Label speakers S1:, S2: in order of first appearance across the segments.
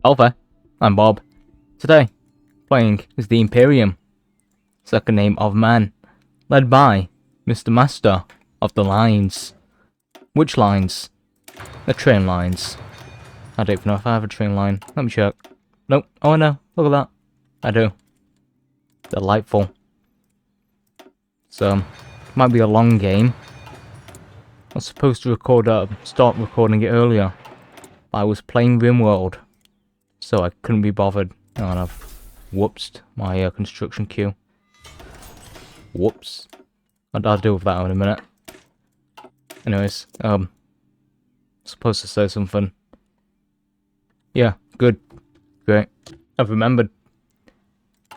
S1: Alpha, I'm Bob. Today, playing is the Imperium, second name of man, led by Mr. Master of the lines. Which lines? The train lines. I don't even know if I have a train line. Let me check. Nope. Oh no, look at that. I do. Delightful. So, might be a long game. I was supposed to start recording it earlier. I was playing RimWorld, so I couldn't be bothered. And I've whoopsed my construction queue. Whoops. I'll deal with that in a minute. Anyways, supposed to say something. Yeah, good. Great. I've remembered.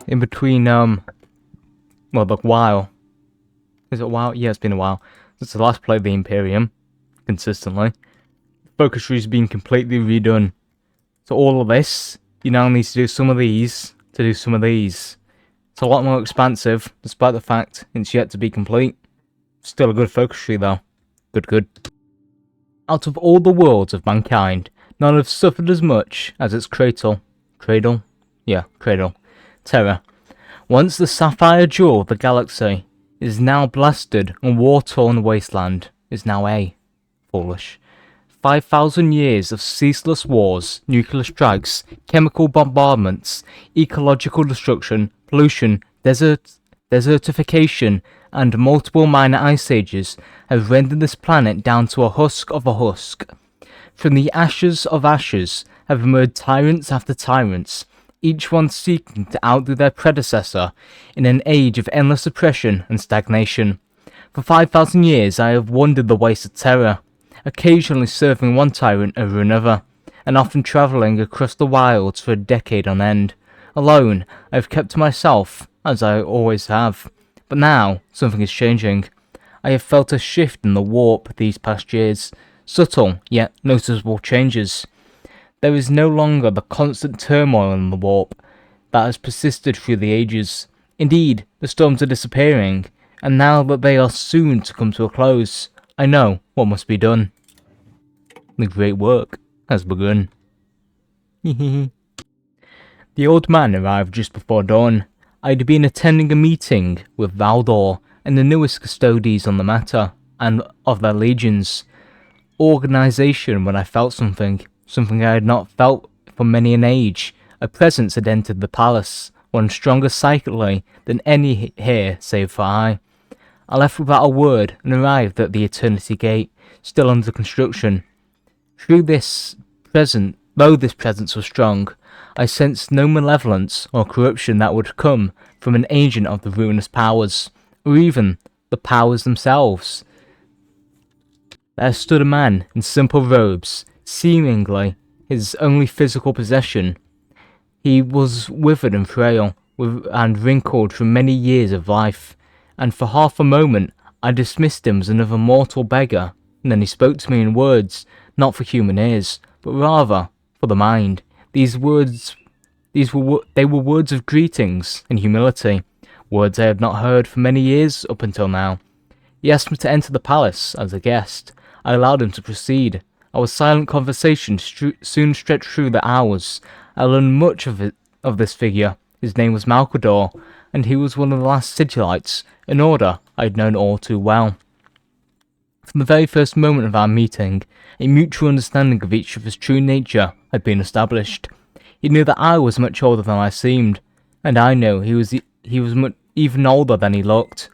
S1: In between, well, the while. Is it a while? Yeah, it's been a while. Since the last play of the Imperium. Consistently. The focus tree's been completely redone. So all of this, you now need to do some of these to do some of these. It's a lot more expansive, despite the fact it's yet to be complete. Still a good focus tree though. Good. Out of all the worlds of mankind, none have suffered as much as its cradle. Cradle? Yeah, cradle. Terra. Once the sapphire jewel of the galaxy, is now blasted and war-torn wasteland, is now foolish. 5,000 years of ceaseless wars, nuclear strikes, chemical bombardments, ecological destruction, pollution, desertification, and multiple minor ice ages have rendered this planet down to a husk of a husk. From the ashes of ashes have emerged tyrants after tyrants, each one seeking to outdo their predecessor in an age of endless oppression and stagnation. For 5,000 years I have wandered the wastes of Terra, occasionally serving one tyrant over another, and often travelling across the wilds for a decade on end. Alone, I have kept to myself, as I always have. But now, something is changing. I have felt a shift in the warp these past years, subtle yet noticeable changes. There is no longer the constant turmoil in the warp that has persisted through the ages. Indeed, the storms are disappearing, and now that they are soon to come to a close, I know what must be done. The great work has begun. The old man arrived just before dawn. I'd been attending a meeting with Valdor and the newest custodies on the matter, and of their legions. Organisation when I felt something I had not felt for many an age. A presence had entered the palace, one stronger psychically than any here save for I. I left without a word and arrived at the Eternity Gate, still under construction. Though this presence was strong, I sensed no malevolence or corruption that would come from an agent of the ruinous powers, or even the powers themselves. There stood a man in simple robes, seemingly his only physical possession. He was withered and frail, and wrinkled from many years of life, and for half a moment I dismissed him as another mortal beggar, and then he spoke to me in words not for human ears, but rather for the mind. They were words of greetings and humility, words I had not heard for many years up until now. He asked me to enter the palace as a guest. I allowed him to proceed. Our silent conversation soon stretched through the hours. I learned much of this figure. His name was Malcador, and he was one of the last Sigilites, an order I had known all too well. From the very first moment of our meeting, a mutual understanding of each other's true nature had been established. He knew that I was much older than I seemed, and I knew he was even older than he looked.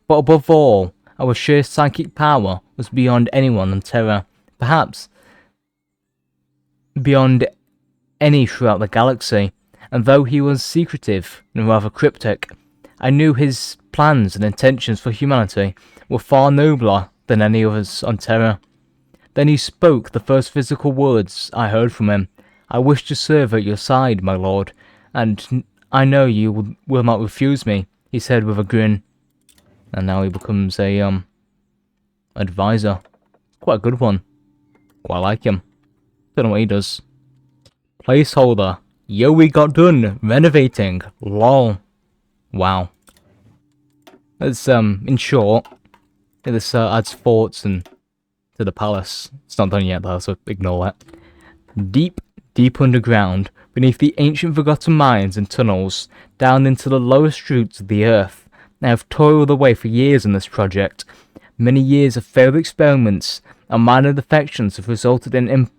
S1: But above all, our sheer psychic power was beyond anyone on Terra, perhaps beyond any throughout the galaxy, and though he was secretive and rather cryptic, I knew his plans and intentions for humanity were far nobler than any others on Terra. Then he spoke the first physical words I heard from him. I wish to serve at your side, my lord, and I know you will not refuse me, he said with a grin. And now he becomes a, advisor. Quite a good one. Quite like him. Don't know what he does. Placeholder. Yo, we got done renovating. Lol. Wow. That's, in short, this adds forts and to the palace. It's not done yet though, so ignore that. Deep deep underground, beneath the ancient forgotten mines and tunnels, down into the lowest roots of the earth. I have toiled away for years on this project. Many years of failed experiments and minor defections have resulted in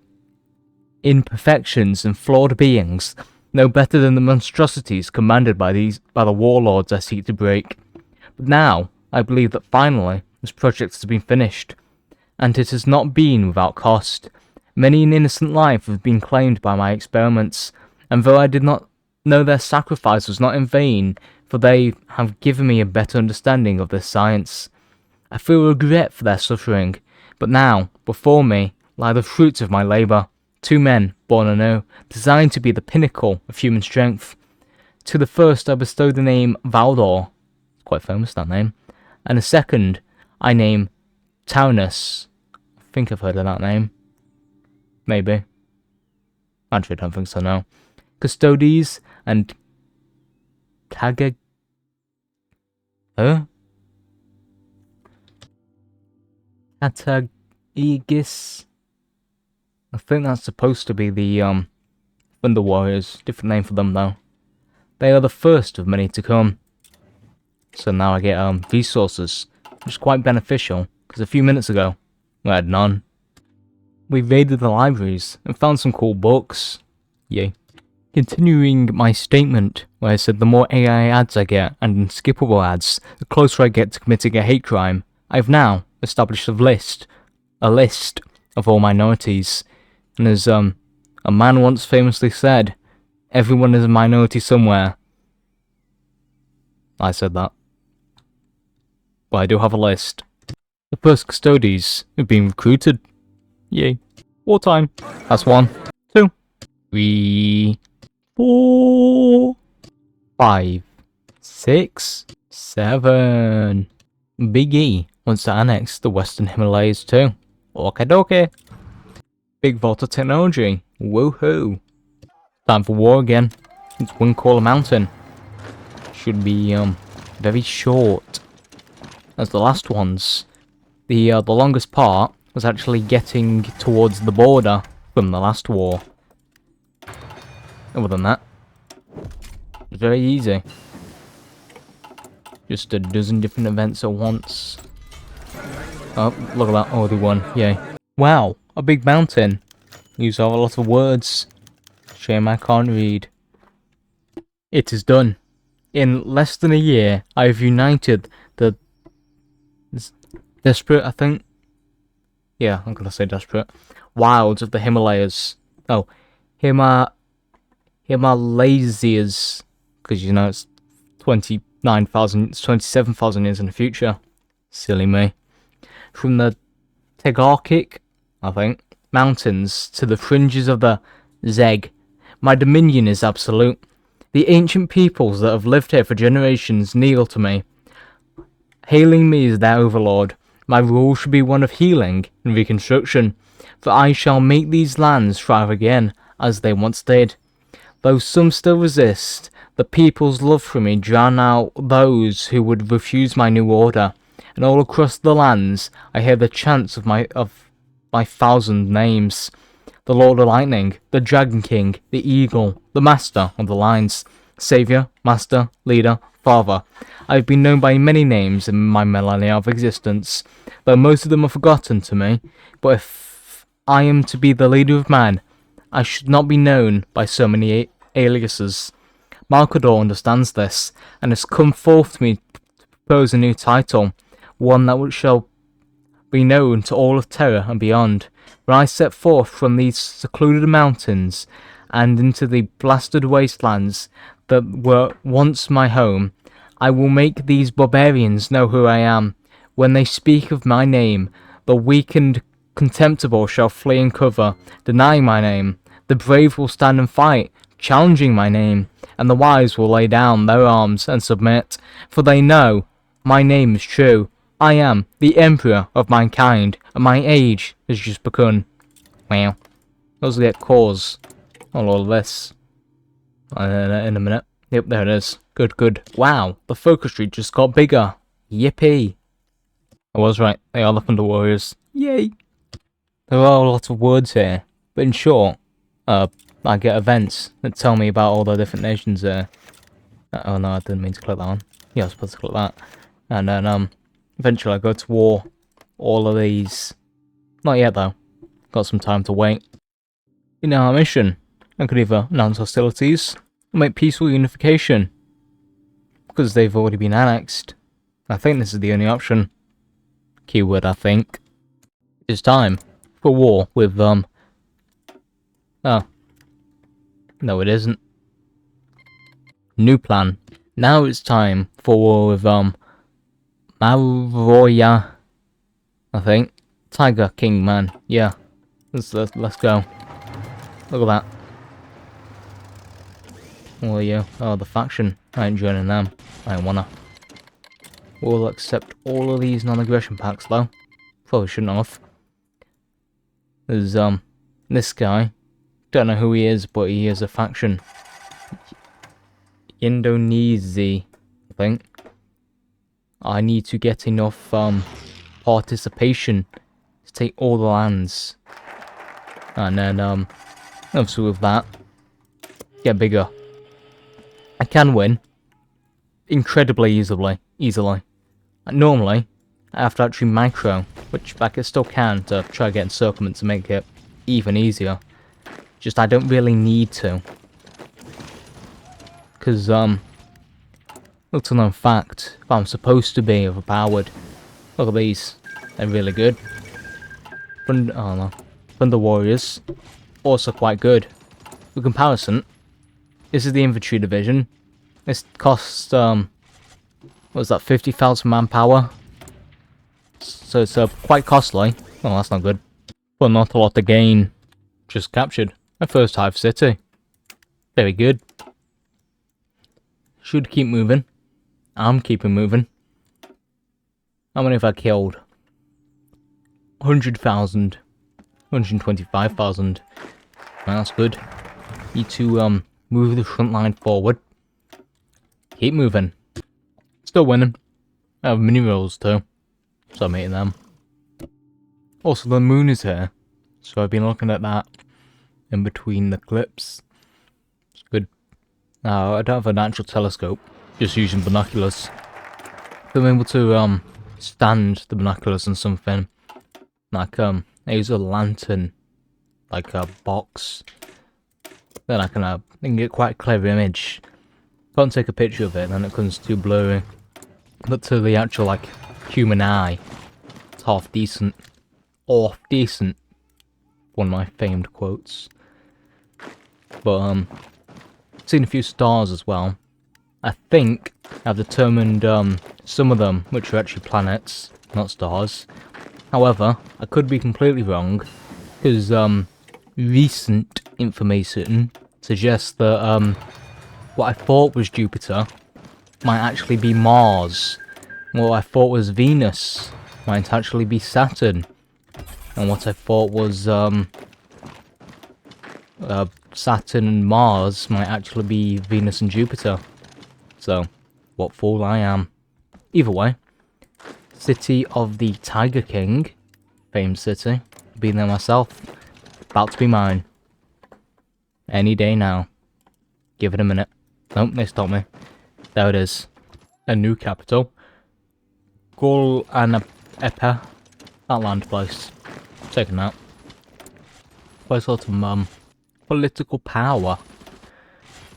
S1: imperfections and flawed beings, no better than the monstrosities commanded by the warlords I seek to break. But now, I believe that finally, this project has been finished, and it has not been without cost. Many an innocent life has been claimed by my experiments, and though I did not know their sacrifice was not in vain, for they have given me a better understanding of this science. I feel regret for their suffering, but now, before me, lie the fruits of my labour. 2 men, born anew, designed to be the pinnacle of human strength. To the first I bestowed the name Valdor, it's quite famous that name, and the second I name Taunus. I think I've heard of that name. Maybe. Actually, I don't think so, no. Custodes and Kagagis? I think that's supposed to be the Thunder Warriors. Different name for them though. They are the first of many to come. So now I get resources, which is quite beneficial, because a few minutes ago I had none. We raided the libraries and found some cool books. Yay. Continuing my statement, where I said the more AI ads I get, and unskippable ads, the closer I get to committing a hate crime, I've now established a list of all minorities. And as a man once famously said, everyone is a minority somewhere. I said that. But I do have a list. The first custodies have been recruited. Yay. Wartime. That's 1, 2, 3, 4, 5, 6, 7. Big E wants to annex the Western Himalayas too. Okie Big Volta technology. Woohoo. Time for war again. It's Windcaller Mountain. Should be very short. As the last ones. The longest part was actually getting towards the border from the last war. Other than that, it was very easy. Just a dozen different events at once. Oh, look at that, already won, yay. Wow, a big mountain. Use a lot of words. Shame I can't read. It is done. In less than a year, I have united the desperate, I think. Yeah, I'm gonna say desperate. Wilds of the Himalayas. Oh, Himalayas. Because you know it's 27,000 years in the future. Silly me. From the Tegarkic, I think, mountains to the fringes of the Zeg, my dominion is absolute. The ancient peoples that have lived here for generations kneel to me, hailing me as their overlord. My rule should be one of healing and reconstruction, for I shall make these lands thrive again, as they once did. Though some still resist, the people's love for me drown out those who would refuse my new order, and all across the lands I hear the chants of my 1,000 names. The Lord of Lightning, the Dragon King, the Eagle, the Master of the Lines, Saviour, Master, Leader, Father. I have been known by many names in my millennia of existence, though most of them are forgotten to me. But if I am to be the leader of man, I should not be known by so many aliases. Malkador understands this, and has come forth to me to propose a new title, one that shall be known to all of Terra and beyond. When I set forth from these secluded mountains and into the blasted wastelands that were once my home, I will make these barbarians know who I am. When they speak of my name, the weak and contemptible shall flee and cover, denying my name. The brave will stand and fight, challenging my name, and the wise will lay down their arms and submit, for they know my name is true. I am the Emperor of mankind, and my age has just begun. Wow. Let's get cause on all of this. In a minute. Yep, there it is. Good, good. Wow, the focus tree just got bigger. Yippee. I was right, they are the Thunder Warriors. Yay. There are a lot of words here, but in short, I get events that tell me about all the different nations there. Oh no, I didn't mean to click that one. Yeah, I was supposed to click that. And then eventually I go to war. All of these. Not yet though. Got some time to wait. In our mission, I could either announce hostilities or make peaceful unification. Because they've already been annexed. I think this is the only option. Keyword, I think. It's time for war with, Oh. No, it isn't. New plan. Now it's time for war with, Maroya. I think. Tiger King, man. Yeah. Let's go. Look at that. Oh, yeah. Oh, the faction. I ain't joining them. I don't wanna. We'll accept all of these non-aggression packs, though. Probably shouldn't have. There's, this guy. Don't know who he is, but he is a faction. Indonesia, I think. I need to get enough, participation to take all the lands. And then, obviously with that, get bigger. I can win. Incredibly easily. Normally, I have to actually micro, which I still can to try get encirclement to make it even easier. Just I don't really need to. Because, little known fact, if I'm supposed to be overpowered, look at these. They're really good. Thunder Warriors, also quite good. For comparison, this is the infantry division. This costs, what was that, 50,000 manpower? So it's quite costly. Oh, that's not good. But not a lot to gain. Just captured my first Hive city. Very good. Should keep moving. I'm keeping moving. How many have I killed? 100,000. 125,000. That's good. Need to move the front line forward. Keep moving. Still winning. I have mini rolls too. So I'm eating them. Also the moon is here. So I've been looking at that in between the clips. It's good. Now I don't have an actual telescope. Just using binoculars. I'm able to stand the binoculars on something. Like I use a lantern. Like a box. Then I can get quite a clever image. Can't take a picture of it, then it becomes too blurry. But to the actual, like, human eye, it's half decent. Half decent. One of my famed quotes. But, seen a few stars as well. I think I've determined, some of them, which are actually planets, not stars. However, I could be completely wrong, because, recent information suggests that, what I thought was Jupiter might actually be Mars. What I thought was Venus might actually be Saturn. And what I thought was Saturn and Mars might actually be Venus and Jupiter. So, what fool I am. Either way, City of the Tiger King, famed city, been there myself, about to be mine. Any day now. Give it a minute. Nope, they stopped me. There it is. A new capital. Gul and Epa. That land place. Taking that. Quite a lot of political power.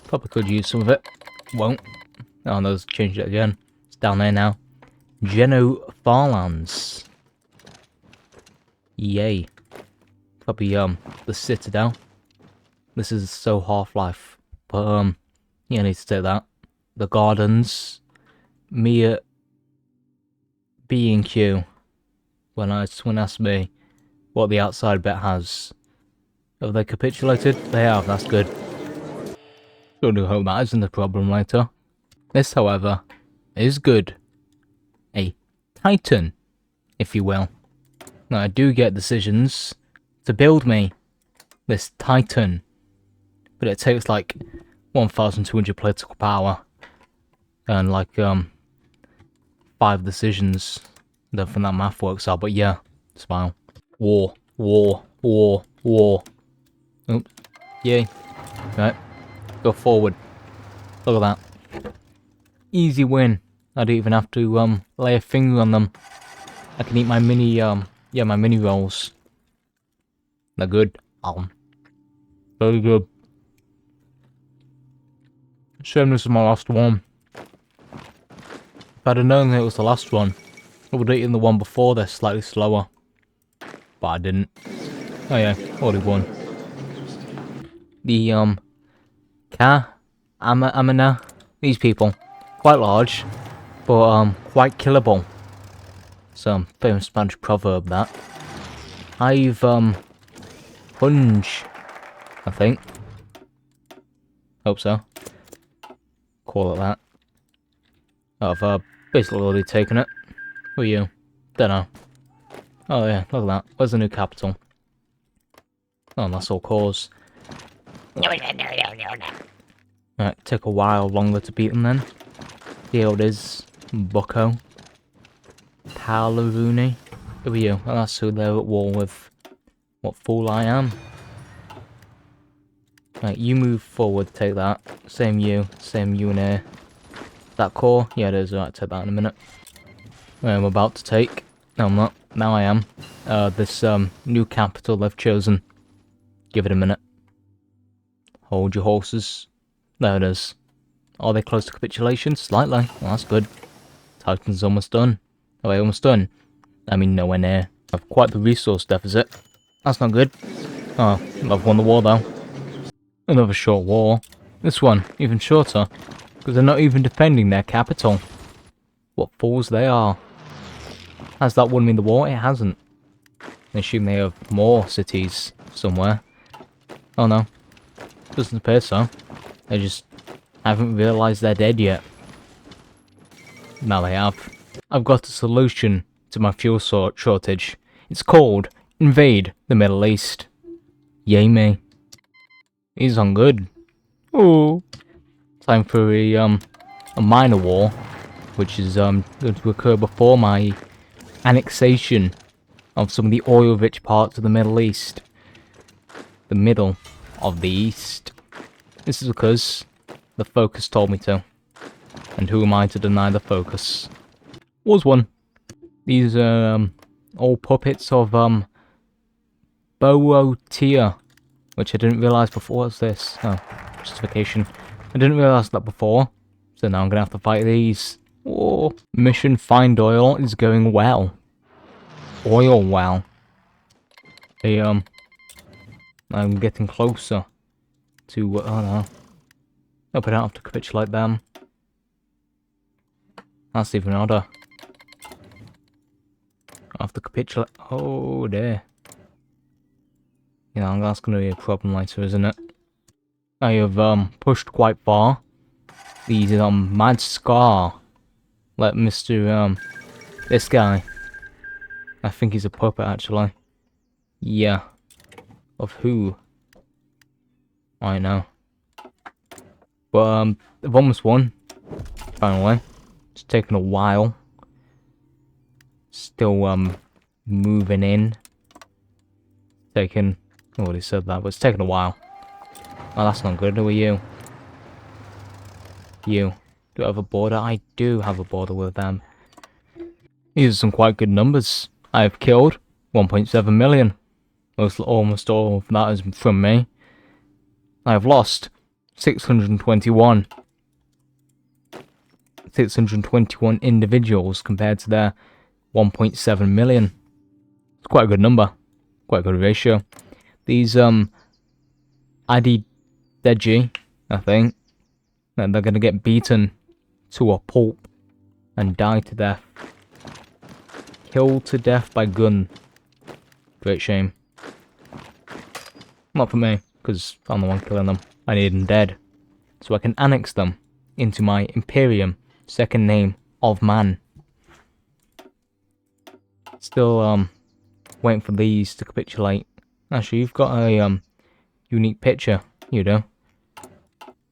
S1: Probably could use some of it. Won't. Oh no, let's change it again. It's down there now. Geno Farlands. Yay. Probably the Citadel. This is so Half-Life. But yeah, I need to take that. The Gardens. Me B&Q. When asked me what the outside bit has. Have they capitulated? They have, that's good. Sure do hope that isn't a problem later. This, however, is good. A Titan, if you will. Now, I do get decisions to build me this Titan. But it takes like 1,200 political power. And like 5 decisions. I don't think that math works out, but yeah. Smile. War. Oops. Yay. Right, go forward. Look at that. Easy win. I don't even have to lay a finger on them. I can eat my mini my mini rolls. They're good. Very good. Shame this is my last one. If I'd have known that it was the last one, I would have eaten the one before this slightly slower. But I didn't. Oh yeah, already won. The Amina, these people, quite large, but quite killable. Some famous Spanish proverb that. I've hunch, I think. Hope so. Call it that. I've basically already taken it. Who are you? Dunno. Oh yeah, look at that. Where's the new capital? Oh, that's all cause. Right, take a while longer to beat them then. Here it is. Bucko. Palaruni. Who are you? Oh, that's who they're at war with. What fool I am. Right, you move forward, take that. Same you in here. That core? Yeah, it is. Right, take that in a minute. I'm about to take. No, I'm not. Now I am. This new capital they've chosen. Give it a minute. Hold your horses. There it is. Are they close to capitulation? Slightly. Well, that's good. Titan's almost done. Oh, wait, almost done? I mean, nowhere near. I've quite the resource deficit. That's not good. Oh, I've won the war though. Another short war. This one, even shorter. Because they're not even defending their capital. What fools they are. Has that won me the war? It hasn't. I assume they have more cities somewhere. Oh no. Doesn't appear so. They just haven't realised they're dead yet. Now they have. I've got a solution to my fuel shortage. It's called Invade the Middle East. Yay me. He's on good. Ooh. Time for a minor war, which is going to occur before my annexation of some of the oil-rich parts of the Middle East. The middle of the East. This is because the focus told me to. And who am I to deny the focus? Was one. These are all puppets of Bootia, which I didn't realise before. What's this? Oh, justification. I didn't realise that before, so now I'm gonna have to fight these. Oh, mission find oil is going well. Oil well. Hey, I'm getting closer to. Oh no. Hope I don't have to capitulate them. That's even odder. I have to capitulate. Oh dear. Yeah, that's gonna be a problem later, isn't it? I have pushed quite far. These Mad Scar. Let Mr. This guy. I think he's a puppet actually. Yeah. Of who? I know. But I've almost won. Finally. It's taken a while. Still moving in. Taking I already said that, but it's taken a while. Oh, that's not good. Who are you? You. Do I have a border? I do have a border with them. These are some quite good numbers. I have killed 1.7 million. Almost all of that is from me. I have lost 621. 621 individuals compared to their 1.7 million. It's quite a good number. Quite a good ratio. These Adi Deji, I think, and they're gonna get beaten to a pulp and die to death. Killed to death by gun. Great shame. Not for me, because I'm the one killing them. I need them dead, so I can annex them into my Imperium, second name of man. Still waiting for these to capitulate. Actually, you've got a unique picture. You do.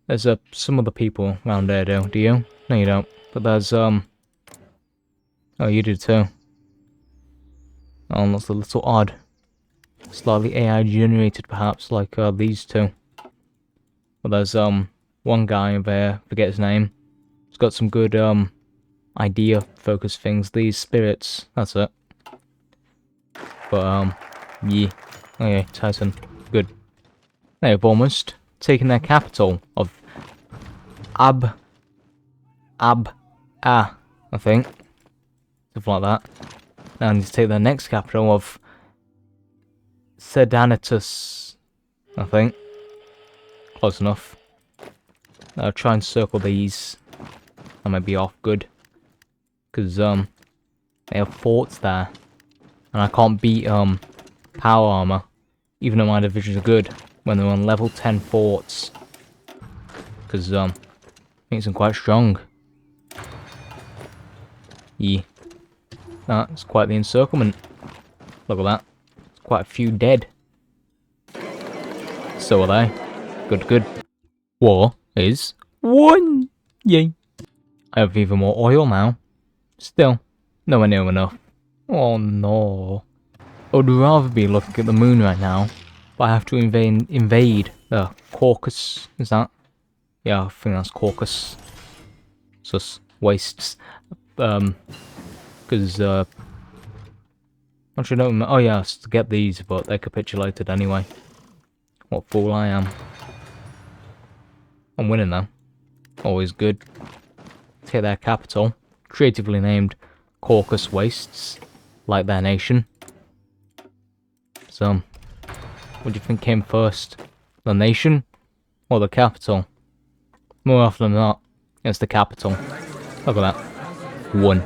S1: There's some other people around there, do you? No, you don't. But there's oh, you do too. Oh, that's a little odd. Slightly AI generated, perhaps, like these two. But there's one guy over here, forget his name. He's got some good idea focused things. These spirits, that's it. But yeah. Okay, Titan. Good. They've almost taken their capital of I think. Something like that. Now I need to take their next capital of Sedanitus, I think. Close enough. I'll try and circle these. I might be off good. Because, they have forts there. And I can't beat, power armor. Even though my divisions are good. When they're on level 10 forts. Because, makes them quite strong. Yeah. That's quite the encirclement. Look at that. There's quite a few dead. So are they. Good, good. War is won! Yay. I have even more oil now. Still, nowhere near enough. Oh no. I would rather be looking at the moon right now, but I have to invade the Caucasus. Is that? Yeah, I think that's Caucasus. Sus wastes. Because, actually, no, oh yeah, it's to get these, but they capitulated anyway. What fool I am. I'm winning though. Always good. Take their capital, creatively named Caucasus Wastes, like their nation. So, what do you think came first? The nation or the capital? More often than not, it's the capital. Look at that. 1.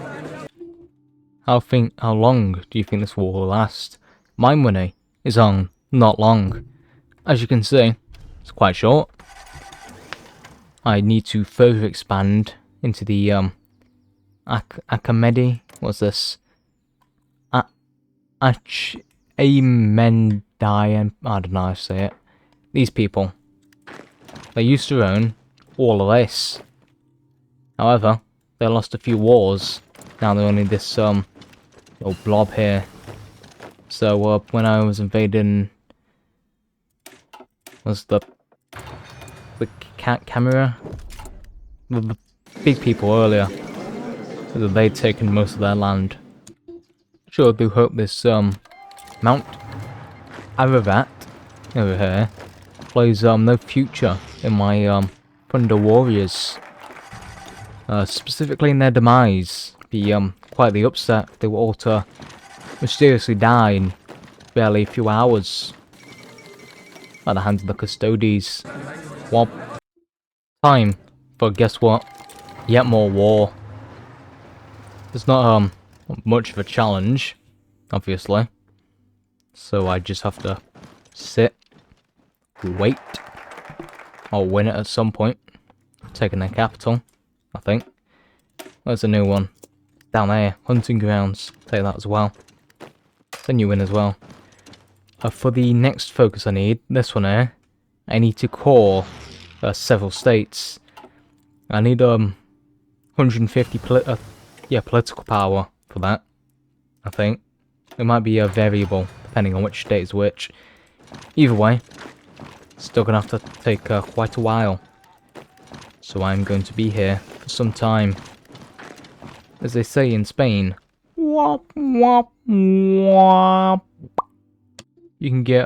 S1: How long do you think this war will last? My money is on not long. As you can see, it's quite short. I need to further expand into the Achaemedi. What's this? Amendian. I don't know how to say it. These people. They used to own all of this. However, they lost a few wars. Now they're only this little blob here. So when I was invading, was the camera, the big people earlier, so they'd taken most of their land. Sure, I do hope this Mount Ararat over here plays no future in my Thunder Warriors. Specifically in their demise. Be quite the upset if they were all to mysteriously die in barely a few hours at the hands of the Custodes. Well, time for, guess what? Yet more war. It's not much of a challenge, obviously. So I just have to sit, wait. I'll win it at some point. Taking their capital, I think. There's a new one. Down there, hunting grounds. Take that as well. Then you win as well. For the next focus I need, this one here, I need to core several states. I need 150 political power for that, I think. It might be a variable, depending on which state is which. Either way, still gonna have to take quite a while. So I'm going to be here for some time. As they say in Spain, wop wop wop. You can get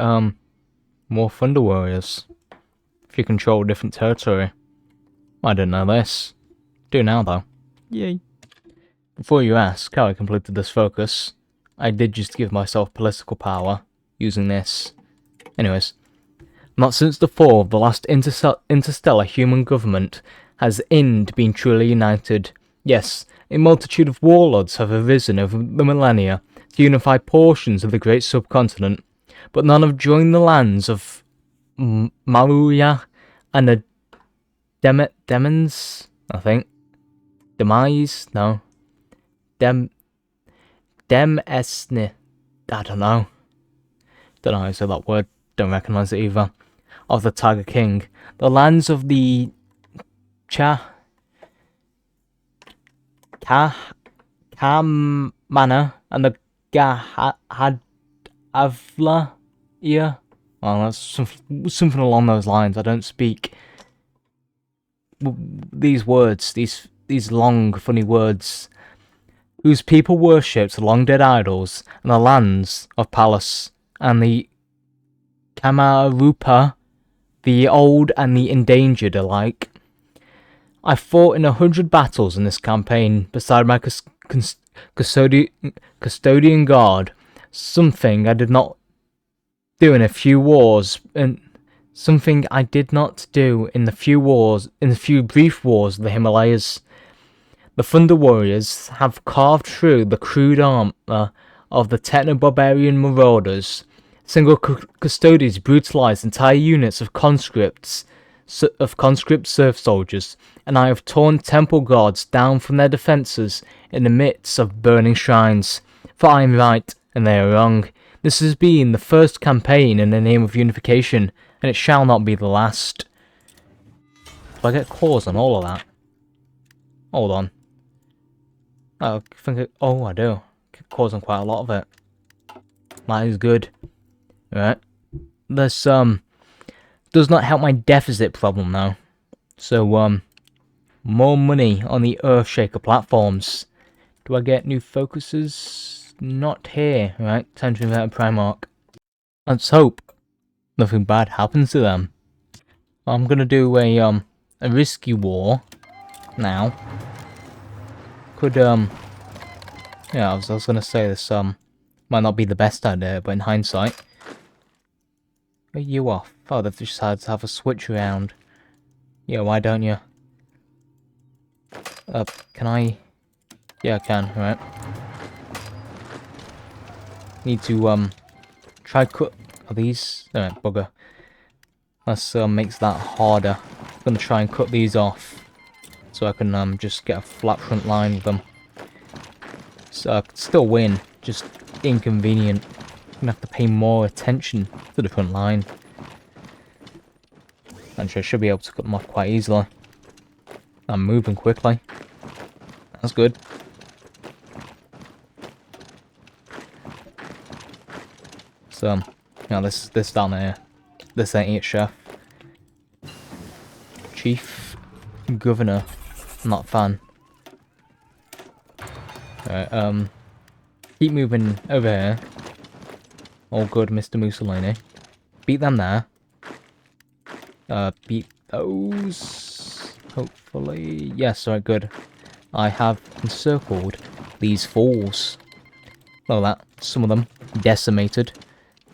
S1: more Thunder Warriors if you control a different territory. I didn't know this. Do now though. Yay. Before you ask how I completed this focus, I did just give myself political power using this. Anyways, not since the fall of the last interstellar human government has Ind been truly united. Yes, a multitude of warlords have arisen over the millennia to unify portions of the great subcontinent, but none have joined the lands of Maruya and the Demons, I think. Demise? No. Demesne. I don't know. Don't know how to say that word. Don't recognise it either. Of the Tiger King. The lands of the Kamana and the Gahadavla. Yeah. Well, that's something along those lines. I don't speak these words, these long, funny words, whose people worshipped long dead idols in the lands of Pallas and the Kamarupa, the old and the endangered alike. I fought in 100 battles in this campaign beside my custodian guard, something I did not do in a few wars, and something I did not do in the few brief wars of the Himalayas. The Thunder Warriors have carved through the crude armor of the techno-barbarian marauders. Single custodians brutalized entire units of conscript serf soldiers, and I have torn temple guards down from their defences in the midst of burning shrines. For I am right, and they are wrong. This has been the first campaign in the name of unification, and it shall not be the last. Do I get claws on all of that? Hold on. I think oh, I do. Get claws on quite a lot of it. That is good. Right. This, does not help my deficit problem, though. So, more money on the Earthshaker platforms. Do I get new focuses? Not here. Right, time to invent a Primarch. Let's hope nothing bad happens to them. I'm gonna do a risky war now. Could, yeah, I was gonna say this, might not be the best idea, but in hindsight. Are you off? Oh, they've decided to have a switch around. Yeah, why don't you? Can I? Yeah, I can, right. Need to, try cut... Are these? Alright, bugger. Let's, makes that harder. I'm gonna try and cut these off. So I can, just get a flat front line with them. So I could still win, just inconvenient. I'm gonna have to pay more attention to the front line. Actually, I should be able to cut them off quite easily. I'm moving quickly. That's good. So, now this down there. This ain't it, chef. Chief Governor. Not a fan. Alright, keep moving over here. All good, Mr. Mussolini. Beat them there. Beat those. Hopefully. Yes, alright, good. I have encircled these fools. Look at that. Some of them decimated.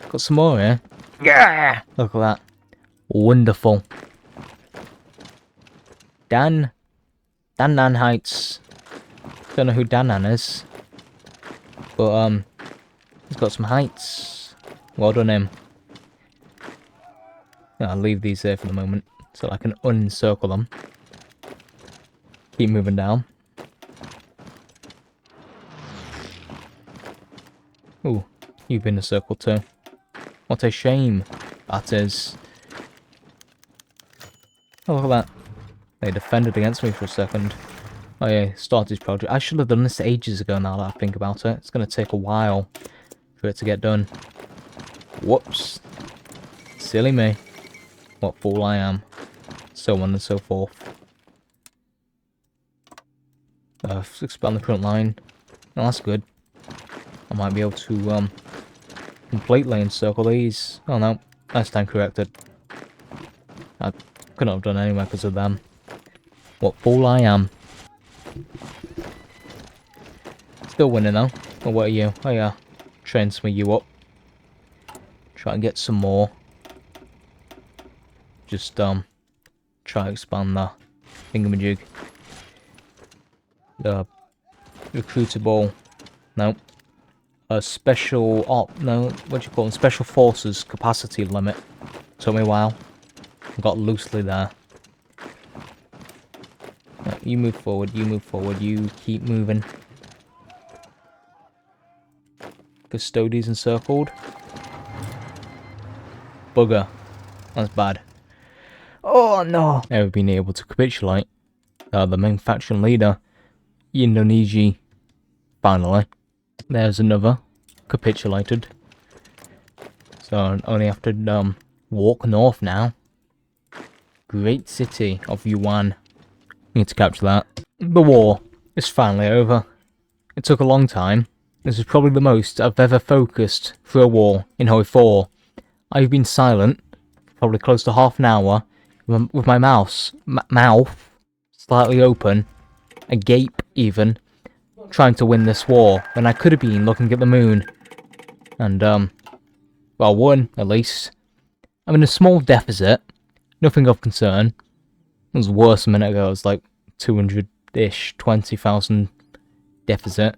S1: Got some more here. Yeah! Look at that. Wonderful. Dan Heights. Don't know who Dan is. But, he's got some heights. Well done him. I'll leave these there for the moment, so I can unencircle them. Keep moving down. Ooh, you've been encircled too. What a shame that is. Oh, look at that. They defended against me for a second. Oh yeah, started his project. I should have done this ages ago now that I think about it. It's going to take a while for it to get done. Whoops. Silly me. What fool I am. So on and so forth. Expand the front line. Oh, that's good. I might be able to completely encircle these. Oh no, that's time corrected. I couldn't have done anyway because of them. What fool I am. Still winning though. Oh, what are you? Oh yeah, trying to smooth you up. Try and get some more. Just try to expand the thingamajig. The recruitable. No. A special op. No, what do you call them? Special forces capacity limit. Took me a while. Got loosely there. No, you move forward. You move forward. You keep moving. Custodians encircled. Bugger. That's bad. Oh no! Never been able to capitulate. The main faction leader, Indonesia. Finally. There's another. Capitulated. So I only have to walk north now. Great city of Yuan. Need to capture that. The war is finally over. It took a long time. This is probably the most I've ever focused for a war in HOI4. I've been silent for probably close to half an hour with my mouth slightly open, agape even, trying to win this war when I could have been looking at the moon. And, well, won, at least. I'm in a small deficit, nothing of concern. It was worse a minute ago, it was like 200-ish, 20,000 deficit.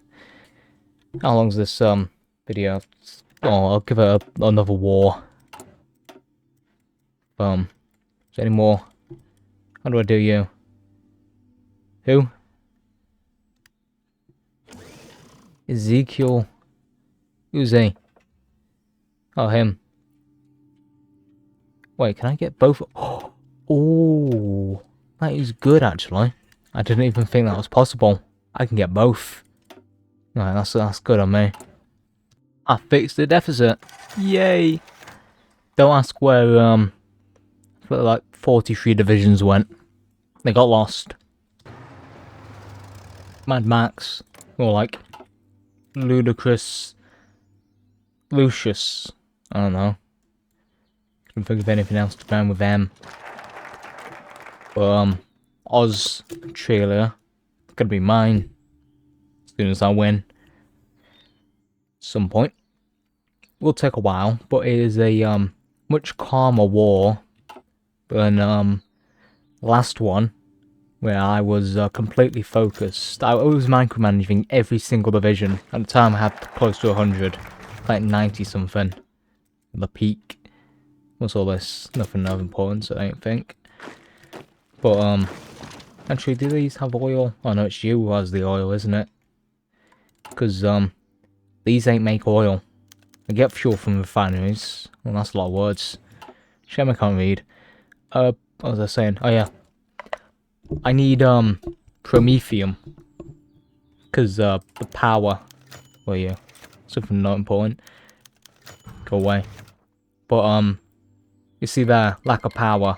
S1: How long's this, video? Oh, I'll give it another war. Is there any more? How do I do you? Who? Ezekiel. Who's he? Oh, him. Wait, can I get both? Oh, that is good, actually. I didn't even think that was possible. I can get both. Right, that's good on me. I fixed the deficit. Yay! Don't ask where, like 43 divisions went. They got lost. Mad Max. Or like Ludicrous Lucius. I don't know. Couldn't think of anything else to find with M. But Australia. Gonna be mine. As soon as I win. Some point. Will take a while, but it is a much calmer war than last one, where I was completely focused. I was micromanaging every single division. At the time I had close to 100, like 90 something. At the peak. What's all this? Nothing of importance, I don't think. But actually, do these have oil? Oh no, it's you who has the oil, isn't it? Because these ain't make oil. I get fuel from refineries. Well, that's a lot of words. Shame I can't read. What was I saying? Oh yeah. I need promethium. Cause the power. Well, yeah. Something not important. Go away. But you see there, lack of power.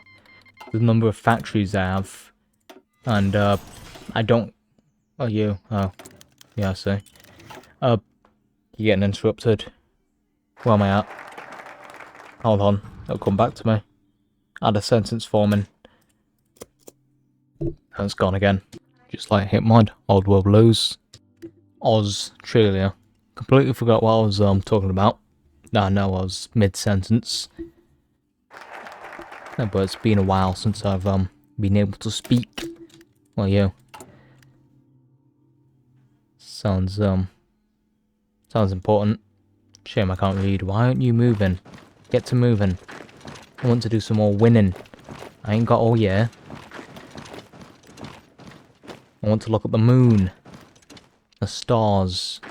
S1: The number of factories I have. And I don't. Oh, you. Oh, yeah, I see. You're getting interrupted. Where am I at? Hold on, it'll come back to me. Add a sentence forming. And it's gone again. Just like Hitmod, Old World Blues. Australia. Completely forgot what I was talking about. No, I was mid-sentence. No, but it's been a while since I've been able to speak. Well, you. Sounds important. Shame I can't read. Why aren't you moving? Get to moving. I want to do some more winning. I ain't got all year. I want to look at the moon. The stars.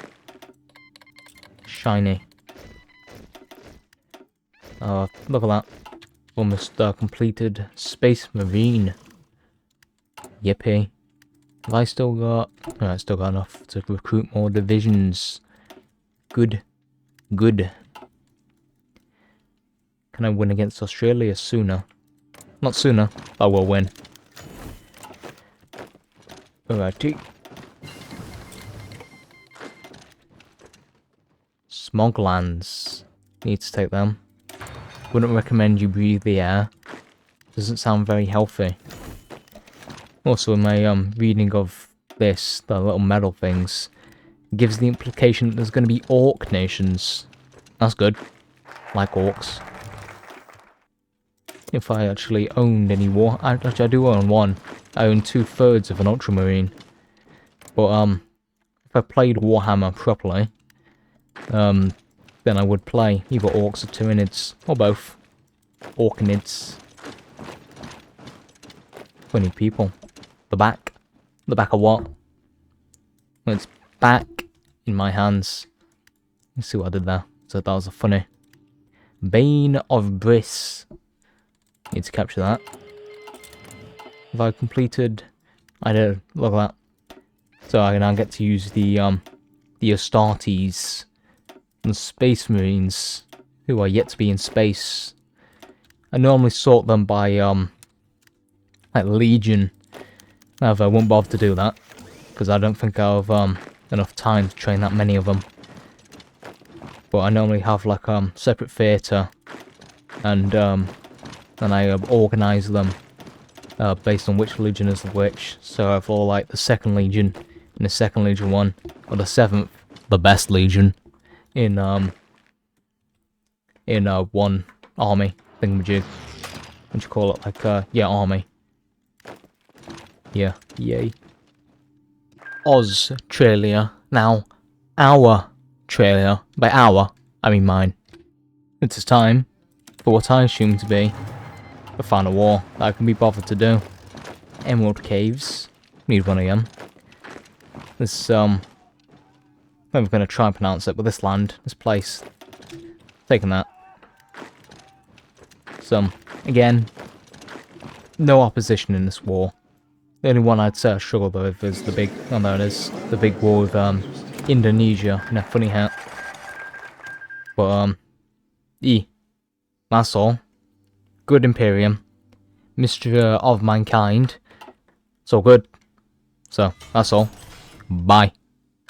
S1: Shiny. Oh, look at that. Almost completed Space Marine. Yippee. Have I still got... Oh, I still got enough to recruit more divisions. Good. Good. Can I win against Australia sooner? Not sooner, I will win. Alrighty. Smoglands. Need to take them. Wouldn't recommend you breathe the air. Doesn't sound very healthy. Also, in my reading of this, the little metal things, gives the implication that there's going to be orc nations. That's good. Like orcs. If I actually owned any war... Actually, I do own one. I own 2/3 of an ultramarine. But, if I played Warhammer properly, then I would play either orcs or tyranids. Or both. Orcanids. 20 people. The back. The back of what? Well, it's back in my hands. Let's see what I did there. So that was a funny. Bane of Briss. Need to capture that. Have I completed? I did. Look at that. So I now get to use the Astartes and Space Marines, who are yet to be in space. I normally sort them by like Legion, However, I won't bother to do that, because I don't think I'll have enough time to train that many of them. But I normally have like separate theatre, and I organise them based on which legion is which. So I have all like the 2nd Legion in the 2nd Legion one, or the 7th, the best Legion, in one army thingamajig. What you call it? Like yeah, army. Yeah, yay. Australia. Now, our Australia. By our, I mean mine. It is time for what I assume to be the final war that I can be bothered to do. Emerald Caves. Need one of them. This, I'm never going to try and pronounce it, but this land, this place, taking that. So, again, no opposition in this war. The only one I'd say I struggle with is the big, oh there it is, the big war with Indonesia in a funny hat. But that's all. Good Imperium, Mystery of Mankind. It's all good. So that's all. Bye.